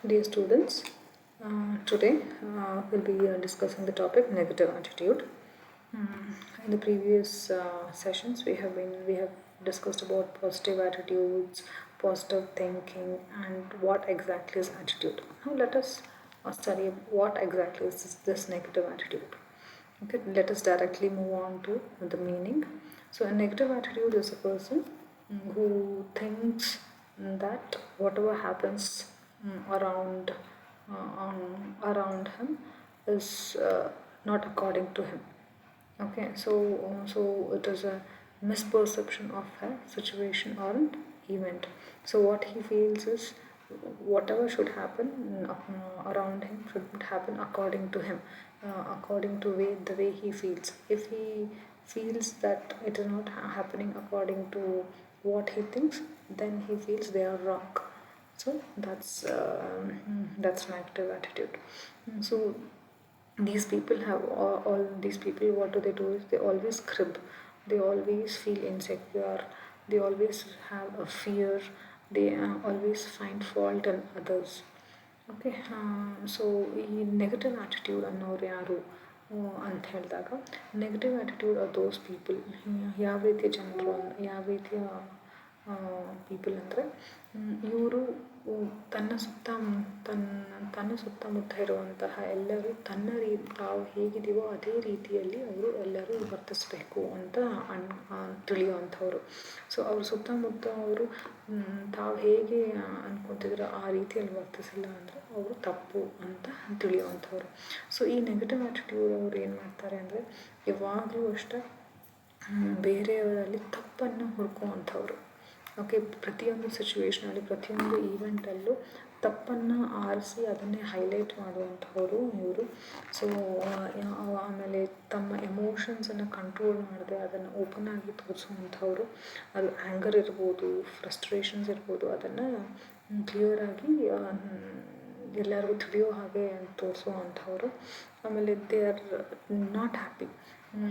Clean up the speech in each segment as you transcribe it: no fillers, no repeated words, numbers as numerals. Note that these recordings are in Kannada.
Dear students, today we'll be discussing the topic negative attitude. In the previous sessions, we have discussed about positive attitudes, positive thinking, and what exactly is attitude. Now let us study what exactly is this negative attitude. Okay, let us directly move on to the meaning. So, a negative attitude is a person who thinks that whatever happens around around him is not according to him. Okay, so it is a misperception of a situation or an event. So what he feels is whatever should happen around him should happen according to him, according to the way he feels. If he feels that it is not happening according to what he thinks, then he feels they are wrong. So that's negative attitude. So these people have all these people, what do? Is they always crib, they always feel insecure, they always have a fear, they always find fault in others. Okay, so ಈ ನೆಗೆಟಿವ್ ಆ್ಯಟಿಟ್ಯೂಡ್ ಅನ್ನೋರು ಯಾರು ಅಂತ ಹೇಳಿದಾಗ, negative attitude are those people. ಯಾವ ರೀತಿಯ ಜನರು, ಯಾವ ರೀತಿಯ ಪೀಪಲ್ ಅಂದರೆ, ಇವರು ತನ್ನ ಸುತ್ತಮುತ್ತ ಇರುವಂತಹ ಎಲ್ಲರೂ ತಾವು ಹೇಗಿದೆಯೋ ಅದೇ ರೀತಿಯಲ್ಲಿ ಅವರು ಎಲ್ಲರೂ ವರ್ತಿಸಬೇಕು ಅಂತ ತಿಳಿಯುವಂಥವ್ರು. ಸೊ ಅವ್ರ ಸುತ್ತಮುತ್ತ ಅವರು ತಾವು ಹೇಗೆ ಅನ್ಕೊತಿದ್ರು ಆ ರೀತಿಯಲ್ಲಿ ವರ್ತಿಸಿಲ್ಲ ಅಂದರೆ ಅವರು ತಪ್ಪು ಅಂತ ತಿಳಿಯುವಂಥವ್ರು. ಸೊ ಈ ನೆಗೆಟಿವ್ ಆ್ಯಟಿಟ್ಯೂಡ್ ಅವ್ರು ಏನು ಮಾಡ್ತಾರೆ ಅಂದರೆ, ಯಾವಾಗಲೂ ಅಷ್ಟೇ ಬೇರೆಯವರಲ್ಲಿ ತಪ್ಪನ್ನು ಹುಡ್ಕುವಂಥವ್ರು. ಓಕೆ, ಪ್ರತಿಯೊಂದು ಸಿಚುವೇಷನಲ್ಲಿ, ಪ್ರತಿಯೊಂದು ಈವೆಂಟಲ್ಲೂ ತಪ್ಪನ್ನು ಆರಿಸಿ ಅದನ್ನೇ ಹೈಲೈಟ್ ಮಾಡುವಂಥವರು ಇವರು. ಸೊ ಆಮೇಲೆ ತಮ್ಮ ಎಮೋಷನ್ಸನ್ನು ಕಂಟ್ರೋಲ್ ಮಾಡದೆ ಅದನ್ನು ಓಪನ್ ಆಗಿ ತೋರಿಸುವಂಥವ್ರು. ಅದು ಆ್ಯಂಗರ್ ಇರ್ಬೋದು, ಫ್ರಸ್ಟ್ರೇಷನ್ಸ್ ಇರ್ಬೋದು, ಅದನ್ನು ಕ್ಲಿಯರಾಗಿ ಎಲ್ಲರಿಗೂ ತಿಳಿಯೋ ಹಾಗೆ ತೋರಿಸುವಂಥವ್ರು. ಆಮೇಲೆ ದೇ ಆರ್ ನಾಟ್ ಹ್ಯಾಪಿ.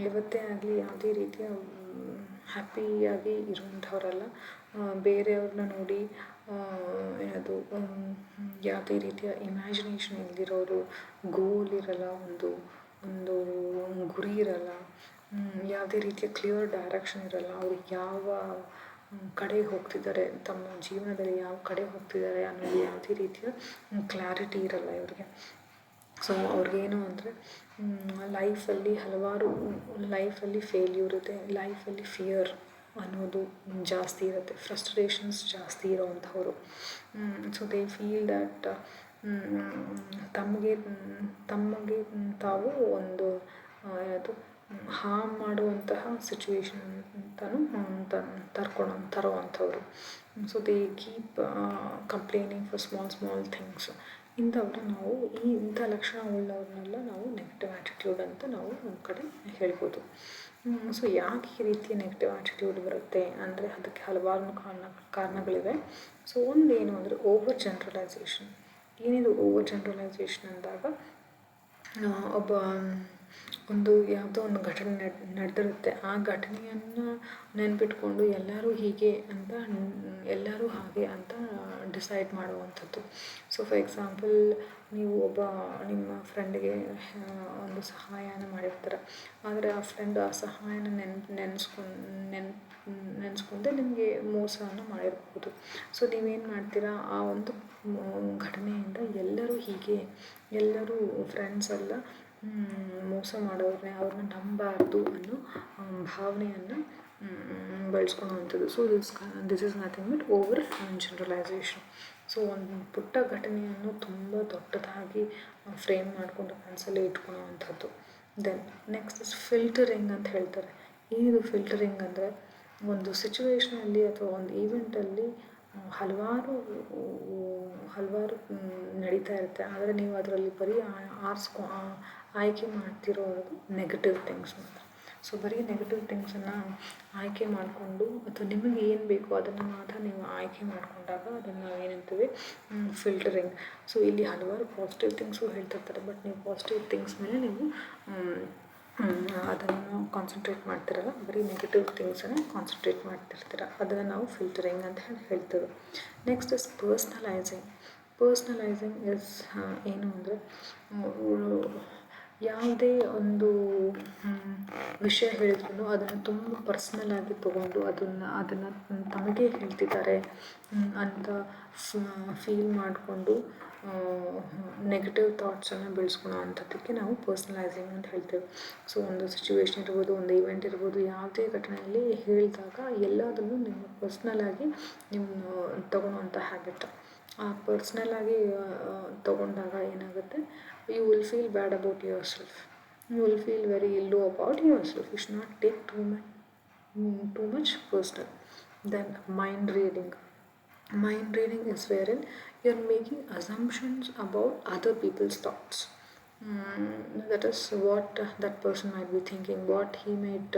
ಯಾವತ್ತೇ ಆಗಲಿ ಯಾವುದೇ ರೀತಿಯ ಹ್ಯಾಪಿಯಾಗಿ ಇರುವಂಥವರಲ್ಲ. ಬೇರೆಯವ್ರನ್ನ ನೋಡಿ ಏನದು ಯಾವುದೇ ರೀತಿಯ ಇಮ್ಯಾಜಿನೇಷನ್ ಇಲ್ದಿರೋರು, ಗೋಲ್ ಇರಲ್ಲ, ಒಂದು ಗುರಿ ಇರಲ್ಲ, ಯಾವುದೇ ರೀತಿಯ ಕ್ಲಿಯರ್ ಡೈರೆಕ್ಷನ್ ಇರಲ್ಲ. ಅವರು ಯಾವ ಕಡೆ ಹೋಗ್ತಿದ್ದಾರೆ, ತಮ್ಮ ಜೀವನದಲ್ಲಿ ಯಾವ ಕಡೆ ಹೋಗ್ತಿದ್ದಾರೆ ಅನ್ನೋದು ಯಾವುದೇ ರೀತಿಯ ಕ್ಲಾರಿಟಿ ಇರಲ್ಲ ಇವ್ರಿಗೆ. ಸೊ ಅವ್ರಿಗೇನು ಅಂದರೆ ಲೈಫಲ್ಲಿ ಫೇಲ್ಯೂರ್ ಇದೆ, ಲೈಫಲ್ಲಿ ಫಿಯರ್ ಅನ್ನೋದು ಜಾಸ್ತಿ ಇರುತ್ತೆ, ಫ್ರಸ್ಟ್ರೇಷನ್ಸ್ ಜಾಸ್ತಿ ಇರೋವಂಥವ್ರು. ಸೊ ದೇ ಫೀಲ್ ದ್ಯಾಟ್ ತಮಗೆ ತಾವು ಒಂದು ಏನದು ಹಾರ್ಮ್ ಮಾಡುವಂತಹ ಸಿಚುವೇಶನ್ ತರುವಂಥವ್ರು. So they keep complaining for small things. ಇಂಥ ಲಕ್ಷಣ ಉಳ್ಳವ್ರನ್ನೆಲ್ಲ ನಾವು ನೆಗೆಟಿವ್ ಆ್ಯಟಿಟ್ಯೂಡ್ ಅಂತ ನಾವು ನಮ್ಮ ಕಡೆ ಹೇಳ್ಬೋದು. ಸೊ ಯಾಕೆ ಈ ರೀತಿಯ ನೆಗೆಟಿವ್ ಆ್ಯಟಿಟ್ಯೂಡ್ ಬರುತ್ತೆ ಅಂದರೆ, ಅದಕ್ಕೆ ಹಲವಾರು ಕಾರಣಗಳಿವೆ. ಸೊ ಒಂದೇನು ಅಂದರೆ ಓವರ್ ಜನರಲೈಸೇಷನ್. ಏನಿದು ಓವರ್ ಜನರಲೈಸೇಷನ್ ಅಂದಾಗ, ಯಾವುದೋ ಒಂದು ಘಟನೆ ನಡೆದಿರುತ್ತೆ, ಆ ಘಟನೆಯನ್ನು ನೆನ್ಪಿಟ್ಕೊಂಡು ಎಲ್ಲರೂ ಹೀಗೆ ಅಂತ, ಎಲ್ಲರೂ ಹಾಗೆ ಅಂತ ಡಿಸೈಡ್ ಮಾಡುವಂಥದ್ದು. ಸೊ ಫಾರ್ ಎಕ್ಸಾಂಪಲ್, ನೀವು ನಿಮ್ಮ ಫ್ರೆಂಡ್ಗೆ ಒಂದು ಸಹಾಯನ ಮಾಡಿರ್ತಾರೆ, ಆದರೆ ಆ ಫ್ರೆಂಡ್ ಆ ಸಹಾಯನ ನೆನೆಸ್ಕೊಂಡೆ ನಿಮಗೆ ಮೋಸವನ್ನು ಮಾಡಿರ್ಬೋದು. ಸೊ ನೀವೇನು ಮಾಡ್ತೀರಾ, ಆ ಒಂದು ಘಟನೆಯಿಂದ ಎಲ್ಲರೂ ಫ್ರೆಂಡ್ಸ್ ಎಲ್ಲ ಮೋಸ ಮಾಡೋರನ್ನೇ, ಅವ್ರನ್ನ ನಂಬಬಾರ್ದು ಅನ್ನೋ ಭಾವನೆಯನ್ನು ಬೆಳೆಸ್ಕೊಳ್ಳುವಂಥದ್ದು. So this is nothing but over generalisation. So ಒಂದು ಪುಟ್ಟ ಘಟನೆಯನ್ನು ತುಂಬ ದೊಡ್ಡದಾಗಿ ಫ್ರೇಮ್ ಮಾಡಿಕೊಂಡು ಮನಸ್ಸಲ್ಲಿ ಇಟ್ಕೊಳ್ಳೋವಂಥದ್ದು. ದೆನ್ ನೆಕ್ಸ್ಟ್ ಇಸ್ ಫಿಲ್ಟರಿಂಗ್ ಅಂತ ಹೇಳ್ತಾರೆ. ಏನಿದು ಫಿಲ್ಟರಿಂಗ್ ಅಂದರೆ, ಒಂದು ಸಿಚುವೇಷನಲ್ಲಿ ಅಥವಾ ಒಂದು ಈವೆಂಟಲ್ಲಿ ಹಲವಾರು ನಡೀತಾ ಇರುತ್ತೆ, ಆದರೆ ನೀವು ಅದರಲ್ಲಿ ಬರೀ ಆಯ್ಕೆ ಮಾಡ್ತಿರೋದು ನೆಗೆಟಿವ್ ಥಿಂಗ್ಸ್ ಮಾತ್ರ. ಸೊ ಬರೀ ನೆಗೆಟಿವ್ ಥಿಂಗ್ಸನ್ನು ಆಯ್ಕೆ ಮಾಡಿಕೊಂಡು, ಅಥವಾ ನಿಮಗೆ ಏನು ಬೇಕೋ ಅದನ್ನು ಮಾತ್ರ ನೀವು ಆಯ್ಕೆ ಮಾಡಿಕೊಂಡಾಗ ಅದನ್ನು ಏನಂತೀವಿ, ಫಿಲ್ಟರಿಂಗ್. ಸೊ ಇಲ್ಲಿ ಹಲವಾರು ಪಾಸಿಟಿವ್ ಥಿಂಗ್ಸು ಹೇಳ್ತಿರ್ತಾರೆ, ಬಟ್ ನೀವು ಪಾಸಿಟಿವ್ ಥಿಂಗ್ಸ್ ಮೇಲೆ ನೀವು ಅದನ್ನು ಕಾನ್ಸಂಟ್ರೇಟ್ ಮಾಡ್ತಿರಲ್ಲ, ಬರೀ ನೆಗೆಟಿವ್ ಥಿಂಗ್ಸನ್ನು ಕಾನ್ಸಂಟ್ರೇಟ್ ಮಾಡ್ತಿರ್ತೀರ. ಅದನ್ನು ನಾವು ಫಿಲ್ಟರಿಂಗ್ ಅಂತ ಹೇಳ್ತೇವೆ. Next is personalising. Personalising is ಏನು ಅಂದರೆ ಯಾವುದೇ ಒಂದು ವಿಷಯ ಹೇಳಿದ್ರು ಅದನ್ನು ತುಂಬ ಪರ್ಸ್ನಲ್ ಆಗಿ ತೊಗೊಂಡು ಅದನ್ನು ತಮಗೆ ಹೇಳ್ತಿದ್ದಾರೆ ಅಂತ ಫೀಲ್ ಮಾಡಿಕೊಂಡು ನೆಗೆಟಿವ್ ಥಾಟ್ಸನ್ನು ಬೆಳೆಸ್ಕೊಳ್ಳೋ ಅಂಥದ್ದಕ್ಕೆ ನಾವು ಪರ್ಸ್ನಲೈಸಿಂಗ್ ಅಂತ ಹೇಳ್ತೇವೆ. ಸೊ ಒಂದು ಸಿಚುವೇಶನ್ ಇರ್ಬೋದು, ಒಂದು ಇವೆಂಟ್ ಇರ್ಬೋದು, ಯಾವುದೇ ಘಟನೆಯಲ್ಲಿ ಹೇಳಿದಾಗ ಎಲ್ಲದನ್ನು ನಿಮ್ಮ ಪರ್ಸ್ನಲ್ ಆಗಿ ನೀವು ತಗೊಳ್ಳೋವಂಥ ಹ್ಯಾಬಿಟ್. ಆ ಪರ್ಸ್ನಲ್ ಆಗಿ ತಗೊಂಡಾಗ ಏನಾಗುತ್ತೆ, you will feel bad about yourself, you will feel very low about yourself. You should not take too much personal. Then mind reading. Mind reading is wherein you are making assumptions about other people's thoughts. That is what that person might be thinking, what he might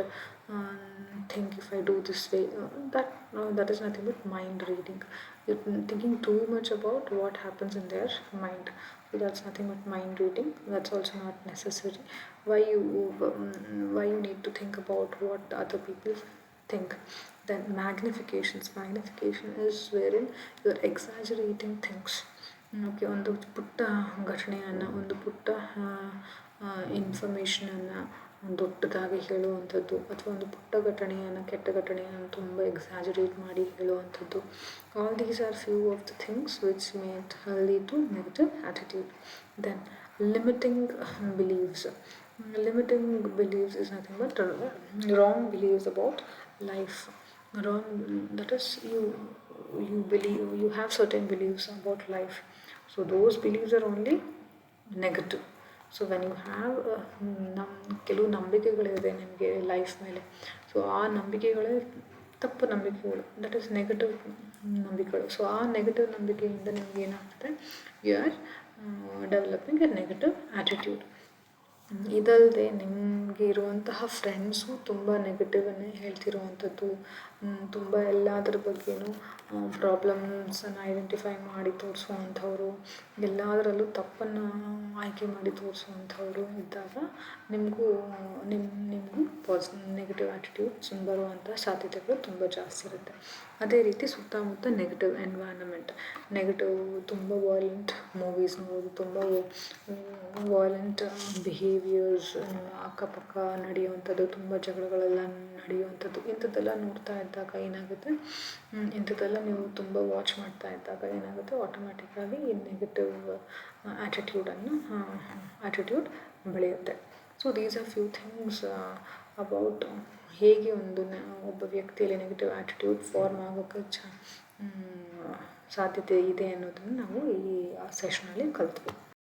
think if I do this way. That is nothing but mind reading. You're thinking too much about what happens in their mind. So that's nothing but mind reading. That's also not necessary. Why you need to think about what other people think. Then magnification is wherein you're exaggerating things. Okay, ಒಂದು ಪುಟ್ಟ ಘಟನೆಯನ್ನು, ಒಂದು ಪುಟ್ಟ ಇನ್ಫಾರ್ಮೇಷನನ್ನು ದೊಡ್ಡದಾಗಿ ಹೇಳುವಂಥದ್ದು, ಅಥವಾ ಒಂದು ಪುಟ್ಟ ಘಟನೆಯನ್ನು, ಕೆಟ್ಟ ಘಟನೆಯನ್ನು ತುಂಬ ಎಕ್ಸಾಜರೇಟ್ ಮಾಡಿ ಹೇಳುವಂಥದ್ದು. All these are few of the things which might lead to negative attitude. Then limiting beliefs. Limiting beliefs is nothing but wrong beliefs about life. Wrong, that is, you have certain beliefs about life. So those beliefs are only negative. So when you have ಕೆಲವು ನಂಬಿಕೆಗಳಿದೆ ನಿಮಗೆ ಲೈಫ್ ಮೇಲೆ, ಸೊ ಆ ನಂಬಿಕೆಗಳೇ ತಪ್ಪು ನಂಬಿಕೆಗಳು, ದಟ್ ಈಸ್ ನೆಗೆಟಿವ್ ನಂಬಿಕೆಗಳು. ಸೊ ಆ ನೆಗೆಟಿವ್ ನಂಬಿಕೆಯಿಂದ ನಿಮ್ಗೆ ಏನಾಗ್ತದೆ, you are developing a negative attitude. ಇದಲ್ಲದೆ ನಿಮಗೆ ಇರುವಂತಹ ಫ್ರೆಂಡ್ಸು ತುಂಬ ನೆಗೆಟಿವನ್ನೇ ಹೇಳ್ತಿರುವಂಥದ್ದು, ತುಂಬ ಎಲ್ಲದರ ಬಗ್ಗೆಯೂ ಪ್ರಾಬ್ಲಮ್ಸನ್ನು ಐಡೆಂಟಿಫೈ ಮಾಡಿ ತೋರಿಸುವಂಥವ್ರು, ಎಲ್ಲದರಲ್ಲೂ ತಪ್ಪನ್ನು ಆಯ್ಕೆ ಮಾಡಿ ತೋರಿಸುವಂಥವ್ರು ಇದ್ದಾಗ ನಿಮಗೂ ನೆಗೆಟಿವ್ ಆ್ಯಟಿಟ್ಯೂಡ್ಸ್ ಬರುವಂಥ ಸಾಧ್ಯತೆಗಳು ತುಂಬ ಜಾಸ್ತಿ ಇರುತ್ತೆ. ಅದೇ ರೀತಿ ಸುತ್ತಮುತ್ತ ನೆಗೆಟಿವ್ ಎನ್ವೈರನ್ಮೆಂಟ್, ನೆಗೆಟಿವ್ ತುಂಬ ವಾಯ್ಲೆಂಟ್ ಮೂವೀಸ್ ನೋಡೋದು, ತುಂಬ ವಾಯ್ಲೆಂಟ್ ಬಿಹೇವಿಯರ್ಸ್ ಅಕ್ಕಪಕ್ಕ ನಡೆಯುವಂಥದ್ದು, ತುಂಬ ಜಗಳಗಳೆಲ್ಲ ನಡೆಯುವಂಥದ್ದು, ಇಂಥದ್ದೆಲ್ಲ ನೋಡ್ತಾ ಇದ್ದಾಗ ಏನಾಗುತ್ತೆ, ಇಂಥದ್ದೆಲ್ಲ ನೀವು ತುಂಬ ವಾಚ್ ಮಾಡ್ತಾ ಇದ್ದಾಗ ಏನಾಗುತ್ತೆ, ಆಟೋಮ್ಯಾಟಿಕ್ಕಾಗಿ ಈ ನೆಗೆಟಿವ್ ಆ್ಯಟಿಟ್ಯೂಡ್ ಬೆಳೆಯುತ್ತೆ. So these are few things about ಹೇಗೆ ಒಬ್ಬ ವ್ಯಕ್ತಿಯಲ್ಲಿ ನೆಗೆಟಿವ್ ಆ್ಯಟಿಟ್ಯೂಡ್ ಫಾರ್ಮ್ ಆಗೋಕ್ಕೆ ಸಾಧ್ಯತೆ ಇದೆ ಅನ್ನೋದನ್ನು ನಾವು ಈ ಸೆಷನಲ್ಲಿ ಕಲ್ತ್ವಿ.